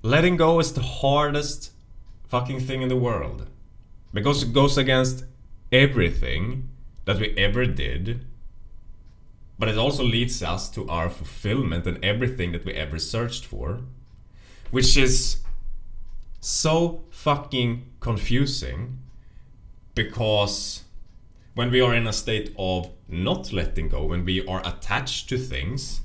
letting go is the hardest fucking thing in the world. Because it goes against everything that we ever did. But it also leads us to our fulfillment and everything that we ever searched for. Which is so fucking confusing. Because when we are in a state of not letting go, when we are attached to things,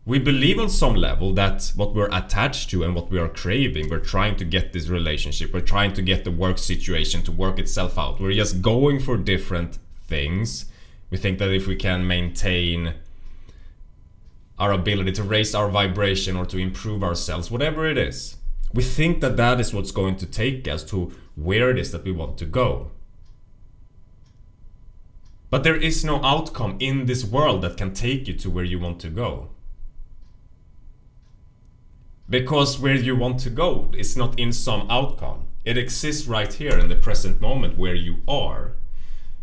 we believe on some level that what we're attached to and what we are craving, we're trying to get this relationship, we're trying to get the work situation to work itself out. We're just going for different things. We think that if we can maintain our ability to raise our vibration or to improve ourselves, whatever it is, we think that that is what's going to take us to where it is that we want to go. But there is no outcome in this world that can take you to where you want to go. Because where you want to go is not in some outcome. It exists right here in the present moment where you are.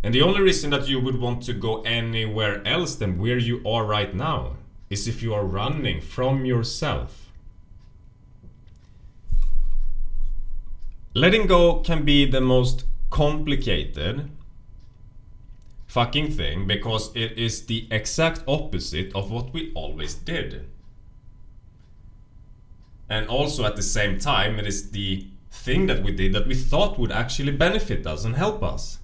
And the only reason that you would want to go anywhere else than where you are right now is if you are running from yourself. Letting go can be the most complicated fucking thing because it is the exact opposite of what we always did. And also at the same time, it is the thing that we did that we thought would actually benefit us and help us.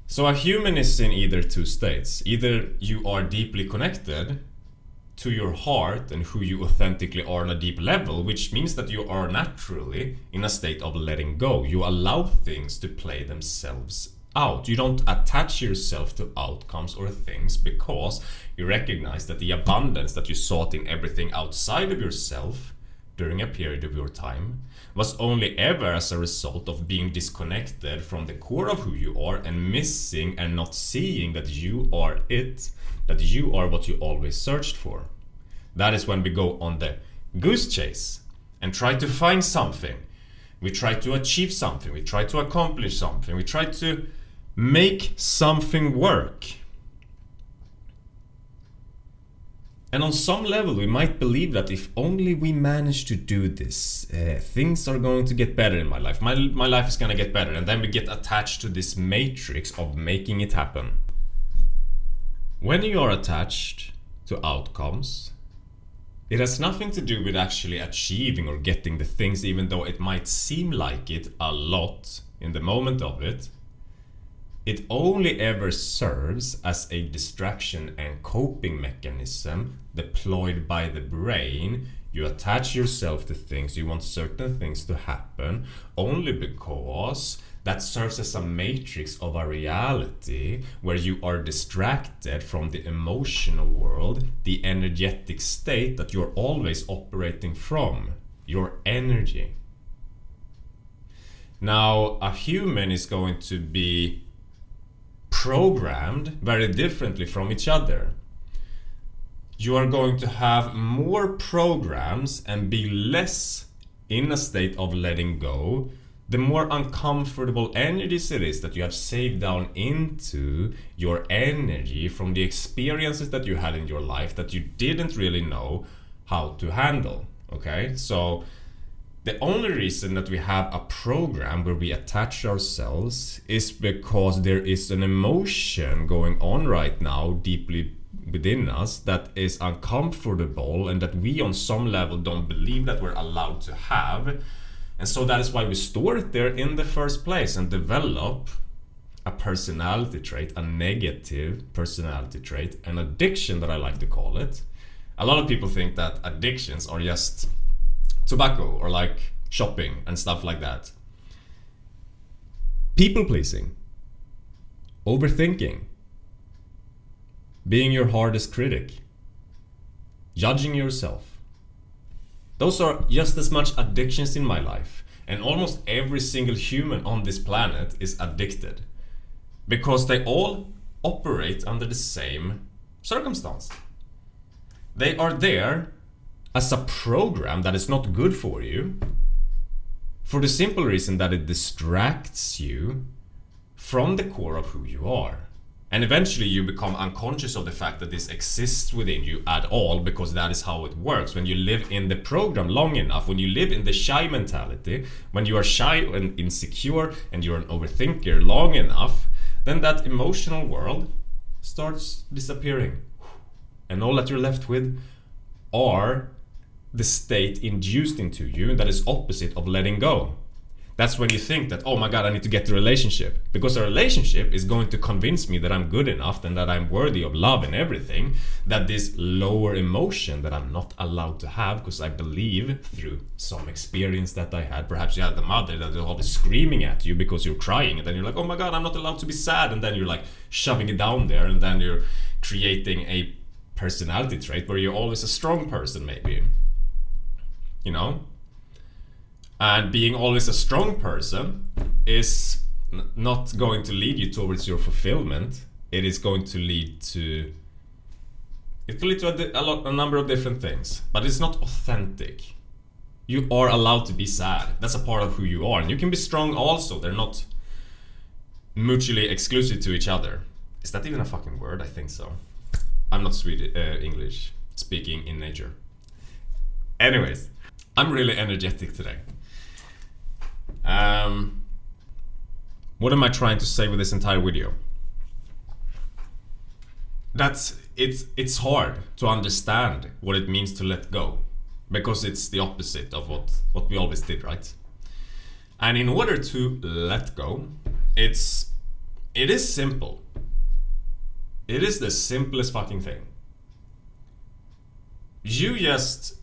So a human is in either two states. Either you are deeply connected to your heart and who you authentically are on a deep level, which means that you are naturally in a state of letting go. You allow things to play themselves out. You don't attach yourself to outcomes or things because you recognize that the abundance that you sought in everything outside of yourself during a period of your time was only ever as a result of being disconnected from the core of who you are and missing and not seeing that you are it, that you are what you always searched for. That is when we go on the goose chase and try to find something. We try to achieve something. We try to accomplish something. We try to make something work. And on some level we might believe that if only we manage to do this, things are going to get better in my life. My life is going to get better. And then we get attached to this matrix of making it happen. When you are attached to outcomes, it has nothing to do with actually achieving or getting the things, even though it might seem like it a lot in the moment of it. It only ever serves as a distraction and coping mechanism deployed by the brain. You attach yourself to things, you want certain things to happen, only because that serves as a matrix of a reality where you are distracted from the emotional world, the energetic state that you're always operating from, your energy. Now, a human is going to be programmed very differently from each other. You are going to have more programs and be less in a state of letting go, the more uncomfortable energies it is that you have saved down into your energy from the experiences that you had in your life that you didn't really know how to handle. Okay, so the only reason that we have a program where we attach ourselves is because there is an emotion going on right now deeply within us that is uncomfortable and that we on some level don't believe that we're allowed to have. And so that is why we store it there in the first place and develop a personality trait, a negative personality trait, an addiction that I like to call it. A lot of people think that addictions are just tobacco or like shopping and stuff like that. People pleasing, overthinking, being your hardest critic, judging yourself. Those are just as much addictions in my life, and almost every single human on this planet is addicted because they all operate under the same circumstance. They are there as a program that is not good for you, for the simple reason that it distracts you from the core of who you are. And eventually you become unconscious of the fact that this exists within you at all, because that is how it works. When you live in the program long enough, when you live in the shy mentality, when you are shy and insecure and you're an overthinker long enough, then that emotional world starts disappearing. And all that you're left with are the state induced into you that is opposite of letting go. That's when you think that, oh my god, I need to get the relationship. Because a relationship is going to convince me that I'm good enough and that I'm worthy of love and everything. That this lower emotion that I'm not allowed to have, because I believe through some experience that I had, perhaps you had the mother that is always screaming at you because you're crying, and then you're like, oh my god, I'm not allowed to be sad, and then you're like shoving it down there, and then you're creating a personality trait where you're always a strong person, maybe. You know? And being always a strong person is not going to lead you towards your fulfillment. It is going to lead to... It can lead to a number of different things. But it's not authentic. You are allowed to be sad. That's a part of who you are. And you can be strong also. They're not mutually exclusive to each other. Is that even a fucking word? I think so. I'm not English speaking in nature. Anyways, I'm really energetic today. What am I trying to say with this entire video? That's it's hard to understand what it means to let go, because it's the opposite of what we always did, right? And in order to let go, it is simple. It is the simplest fucking thing. You just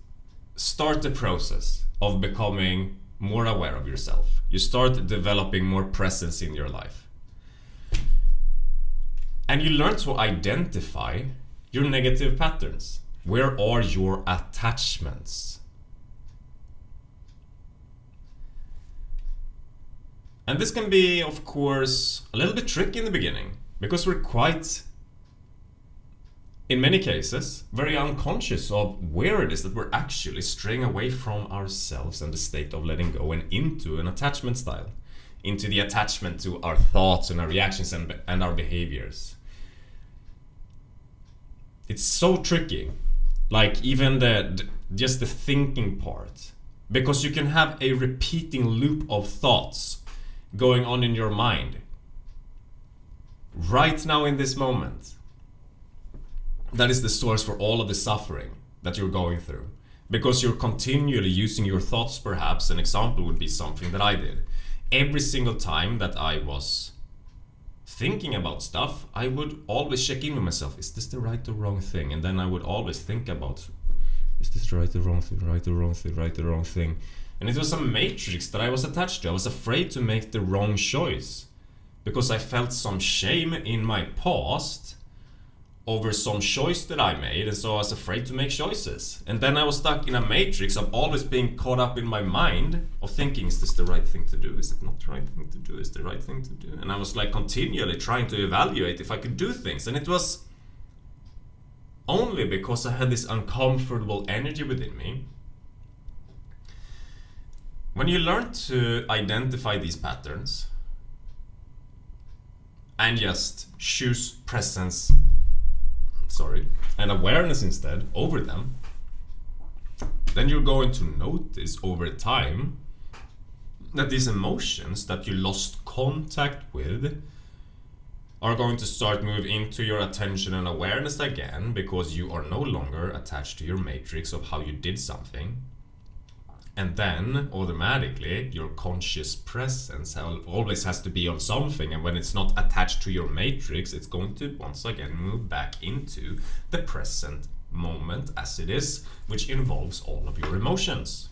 start the process of becoming more aware of yourself. You start developing more presence in your life. And you learn to identify your negative patterns. Where are your attachments? And this can be, of course, a little bit tricky in the beginning, because we're quite, in many cases, very unconscious of where it is that we're actually straying away from ourselves and the state of letting go and into an attachment style, into the attachment to our thoughts and our reactions and our behaviors. It's so tricky, like even just the thinking part, because you can have a repeating loop of thoughts going on in your mind right now in this moment. That is the source for all of the suffering that you're going through. Because you're continually using your thoughts, perhaps. An example would be something that I did. Every single time that I was thinking about stuff, I would always check in with myself. Is this the right or wrong thing? And then I would always think about, is this the right or wrong thing, right or wrong thing, right or wrong thing? And it was a matrix that I was attached to. I was afraid to make the wrong choice. Because I felt some shame in my past over some choice that I made, and so I was afraid to make choices. And then I was stuck in a matrix of always being caught up in my mind of thinking, is this the right thing to do? Is it not the right thing to do? Is it the right thing to do? And I was like continually trying to evaluate if I could do things. And it was only because I had this uncomfortable energy within me. When you learn to identify these patterns and just choose presence and awareness instead over them, then you're going to notice over time that these emotions that you lost contact with are going to start move into your attention and awareness again, because you are no longer attached to your matrix of how you did something. And then automatically your conscious presence always has to be on something, and when it's not attached to your matrix, it's going to once again move back into the present moment as it is, which involves all of your emotions.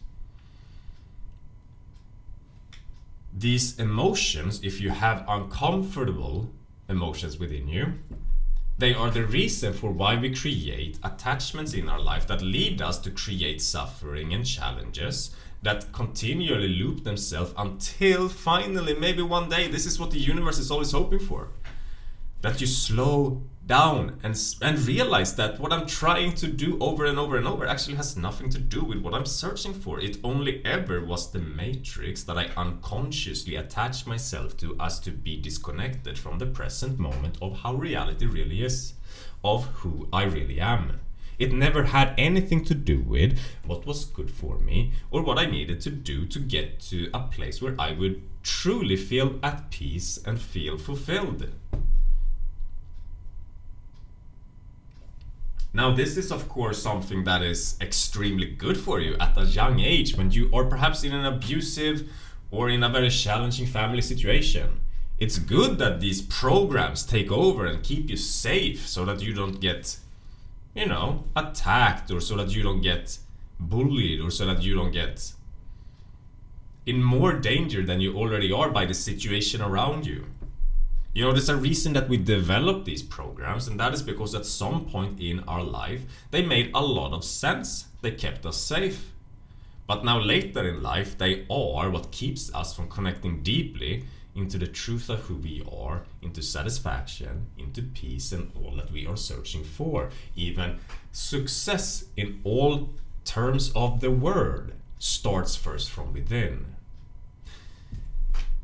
These emotions, if you have uncomfortable emotions within you, they are the reason for why we create attachments in our life that lead us to create suffering and challenges that continually loop themselves until finally, maybe one day, this is what the universe is always hoping for. that you slow down and realize that what I'm trying to do over and over and over actually has nothing to do with what I'm searching for. It only ever was the matrix that I unconsciously attached myself to as to be disconnected from the present moment of how reality really is, of who I really am. It never had anything to do with what was good for me or what I needed to do to get to a place where I would truly feel at peace and feel fulfilled. Now, this is of course something that is extremely good for you at a young age when you are perhaps in an abusive or in a very challenging family situation. It's good that these programs take over and keep you safe so that you don't get, attacked, or so that you don't get bullied, or so that you don't get in more danger than you already are by the situation around you. There's a reason that we develop these programs, and that is because at some point in our life, they made a lot of sense. They kept us safe. But now later in life, they are what keeps us from connecting deeply into the truth of who we are, into satisfaction, into peace, and all that we are searching for. Even success in all terms of the word starts first from within.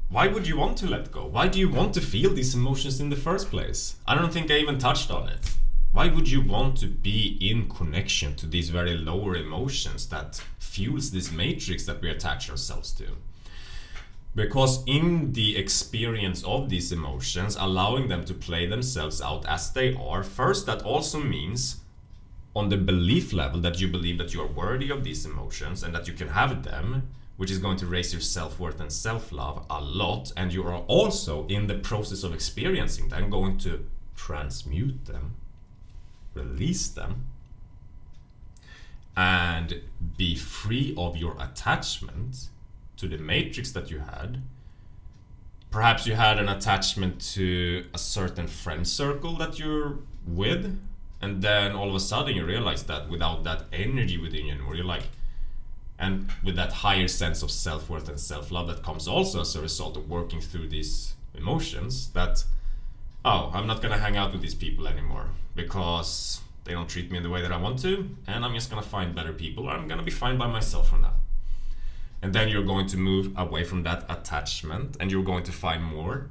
Why would you want to let go? Why do you want to feel these emotions in the first place? I don't think I even touched on it. Why would you want to be in connection to these very lower emotions that fuels this matrix that we attach ourselves to? Because in the experience of these emotions, allowing them to play themselves out as they are, first, that also means on the belief level that you believe that you are worthy of these emotions and that you can have them, which is going to raise your self-worth and self-love a lot. And you are also, in the process of experiencing them, going to transmute them, release them, and be free of your attachment to the matrix that you had. Perhaps you had an attachment to a certain friend circle that you're with, and then all of a sudden you realize that without that energy within you anymore, you're like, and with that higher sense of self-worth and self-love that comes also as a result of working through these emotions, that, I'm not gonna hang out with these people anymore because they don't treat me in the way that I want to, and I'm just gonna find better people, or I'm gonna be fine by myself from now. And then you're going to move away from that attachment, and you're going to find more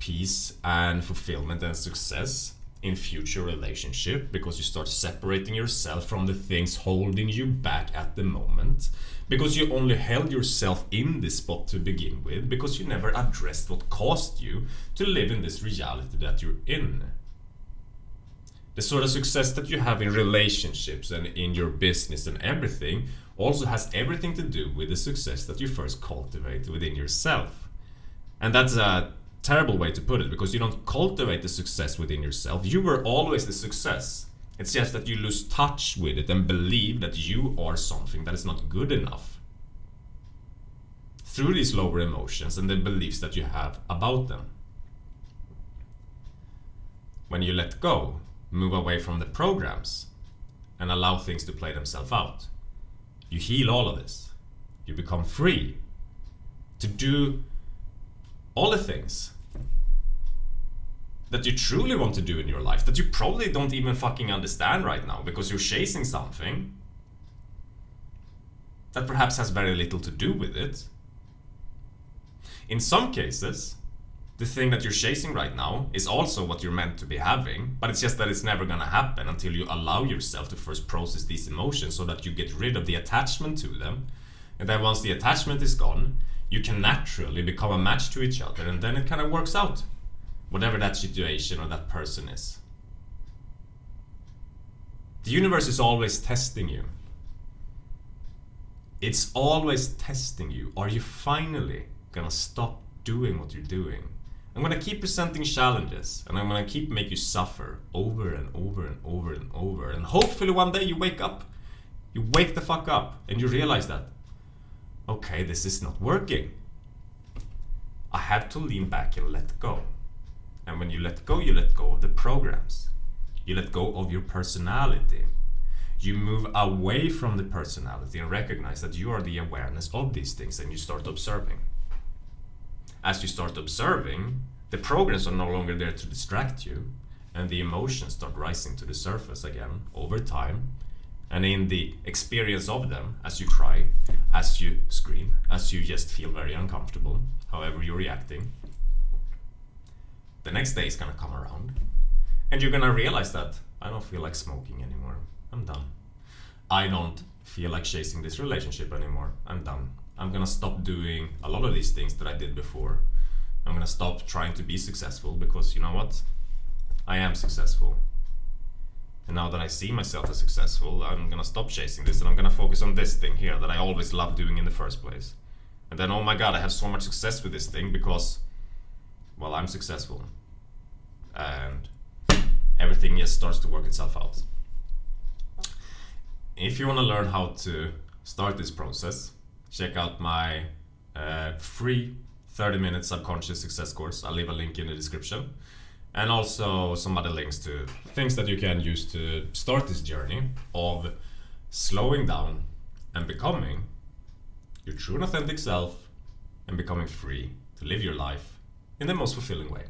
peace and fulfillment and success in future relationship, because you start separating yourself from the things holding you back at the moment, because you only held yourself in this spot to begin with, because you never addressed what caused you to live in this reality that you're in. The sort of success that you have in relationships and in your business and everything also has everything to do with the success that you first cultivate within yourself. And that's a terrible way to put it, because you don't cultivate the success within yourself. You were always the success. It's just that you lose touch with it and believe that you are something that is not good enough through these lower emotions and the beliefs that you have about them. When you let go, move away from the programs, and allow things to play themselves out, you heal all of this. You become free to do all the things that you truly want to do in your life, that you probably don't even fucking understand right now because you're chasing something that perhaps has very little to do with it. In some cases, the thing that you're chasing right now is also what you're meant to be having, but it's just that it's never gonna happen until you allow yourself to first process these emotions so that you get rid of the attachment to them. And then once the attachment is gone, you can naturally become a match to each other, and then it kind of works out, whatever that situation or that person is. The universe is always testing you. It's always testing you. Are you finally gonna stop doing what you're doing? I'm gonna keep presenting challenges, and I'm gonna keep make you suffer over and over and over and over, and hopefully one day you wake up. You wake the fuck up and you realize that, okay, this is not working. I have to lean back and let go. And when you let go of the programs. You let go of your personality. You move away from the personality and recognize that you are the awareness of these things, and you start observing. As you start observing, the programs are no longer there to distract you, and the emotions start rising to the surface again over time. And in the experience of them, as you cry, as you scream, as you just feel very uncomfortable, however you're reacting, the next day is gonna come around, and you're gonna realize that I don't feel like smoking anymore. I'm done. I don't feel like chasing this relationship anymore. I'm done. I'm gonna stop doing a lot of these things that I did before. I'm gonna stop trying to be successful, because you know what? I am successful. And now that I see myself as successful, I'm gonna stop chasing this and I'm gonna focus on this thing here that I always loved doing in the first place. And then, oh my god, I have so much success with this thing because, well, I'm successful. And everything just starts to work itself out. If you want to learn how to start this process, check out my free 30-minute subconscious success course. I'll leave a link in the description. And also some other links to things that you can use to start this journey of slowing down and becoming your true and authentic self, and becoming free to live your life in the most fulfilling way.